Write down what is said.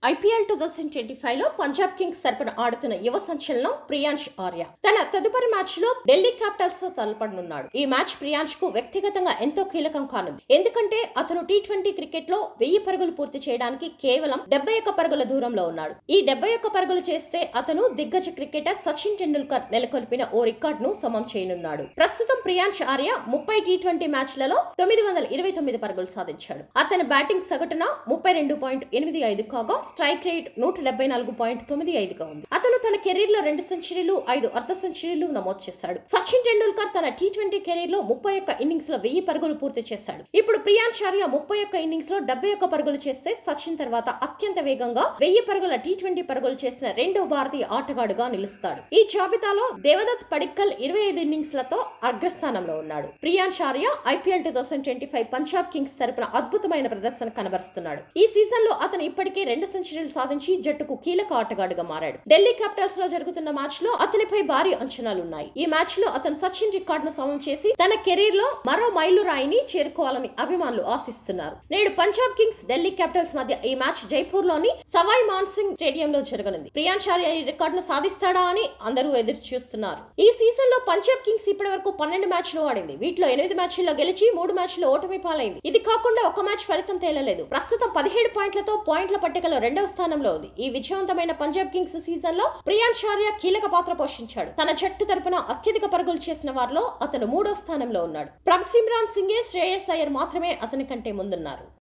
IPL 2025లో Punjab Kings తరపున ఆడుతున్న యువ సంచలనం ప్రియాంష్ ఆర్య తన తదుపరి మ్యాచ్ లో ఢిల్లీ క్యాపిటల్స్ తో తలపడనున్నాడు. ఈ మ్యాచ్ ప్రియాంష్ కు వ్యక్తిగతంగా ఎంతో కీలకం కానుంది. ఎందుకంటే అతను టీ20 క్రికెట్ లో 1000 పరుగులు పూర్తి చేయడానికి కేవలం 71 పరుగుల దూరంలో ఉన్నాడు. ఈ 71 పరుగులు చేస్తే అతను దిగ్గజ క్రికెటర్ సచిన్ టెండూల్కర్ నెలకొల్పిన ఓ రికార్డ్ ను సమం చేయనున్నాడు. ప్రస్తుతం ప్రియాంష్ ఆర్య 30 టీ20 మ్యాచ్లలో 929 పరుగులు సాధించాడు. అతని బ్యాటింగ్ సగటున 32.85 కాగా స్ట్రైక్ రేట్ 174.95 గా ఉంది. అతను తన కెరీర్ లో 2 సెంచరీలు 5 అర్ధ సెంచరీలు నమోదు చేశాడు. సచిన్ టెండూల్కర్ తన టీ20 కెరీర్ లో 31 ఇన్నింగ్స్ లో 1000 పరుగులు పూర్తి చేశాడు. ఇప్పుడు ప్రియాంష్ ఆర్య 31 ఇన్నింగ్స్ లో 71 పరుగులు చేస్తే సచిన్ తర్వాత అత్యంత వేగంగా 1000 పరుగుల టీ20 పరుగులు చేసిన రెండో భారతీయ ఆటగాడుగా నిలుస్తాడు. ఈ జాబితాలో దేవదత్ పడిక్కల్ 25 ఇన్నింగ్స్ లతో అగ్రస్థానంలో ఉన్నాడు. ప్రియాంష్ ఆర్య ఐపీఎల్ 2025 పంజాబ్ కింగ్స్ తరపున అద్భుతమైన ప్రదర్శన కనబరుస్తున్నాడు. ఈ సీజన్ లో అతను ఇప్పటికే 2 సెంచరీలు సాధించి జట్టుకు కీలక ఆటగాడుగా మారాడు. ఢిల్లీ క్యాపిటల్స్ లో జరుగుతున్న మ్యాచ్ లో అతనిపై భారీ అంచనాలున్నాయి. ఈ మ్యాచ్ లో అతను సచిన్ రికార్డును సమం చేసి తన కెరీర్ లో మరో మైలురాయిని చేరుకోవాలని అభిమానులు ఆశిస్తున్నారు. నేడు పంజాబ్ కింగ్స్ ఢిల్లీ క్యాపిటల్స్ మధ్య ఈ మ్యాచ్ జైపూర్ లోని సవాయ్ మాన్సింగ్ స్టేడియంలో జరగనుంది. ప్రియాంష్ ఆర్య ఈ రికార్డును సాధిస్తాడా అని అందరూ ఎదురు చూస్తున్నారు. ఈ సీజన్ లో పంజాబ్ కింగ్స్ ఇప్పటి వరకు 12 మ్యాచ్లు ఆడింది. వీటిలో 8 మ్యాచ్ల్లో గెలిచి 3 మ్యాచ్లు ఓటమి పాలైంది. ఇది కాకుండా ఒక మ్యాచ్ ఫలితం తేలలేదు. ప్రస్తుతం 17 పాయింట్లతో పాయింట్ల పట్టికలో 2వ స్థానంలో ఉంది. ఈ విజయవంతమైన పంజాబ్ కింగ్స్ సీజన్ లో ప్రియాంష్ ఆర్య కీలక పాత్ర పోషించాడు. తన జట్టు తరపున అత్యధిక పరుగులు చేసిన వారిలో అతను 3వ స్థానంలో ఉన్నాడు. ప్రభ్ సిమ్రాన్ సింగే, శ్రేయస్ అయ్యర్ మాత్రమే అతని కంటే ముందున్నారు.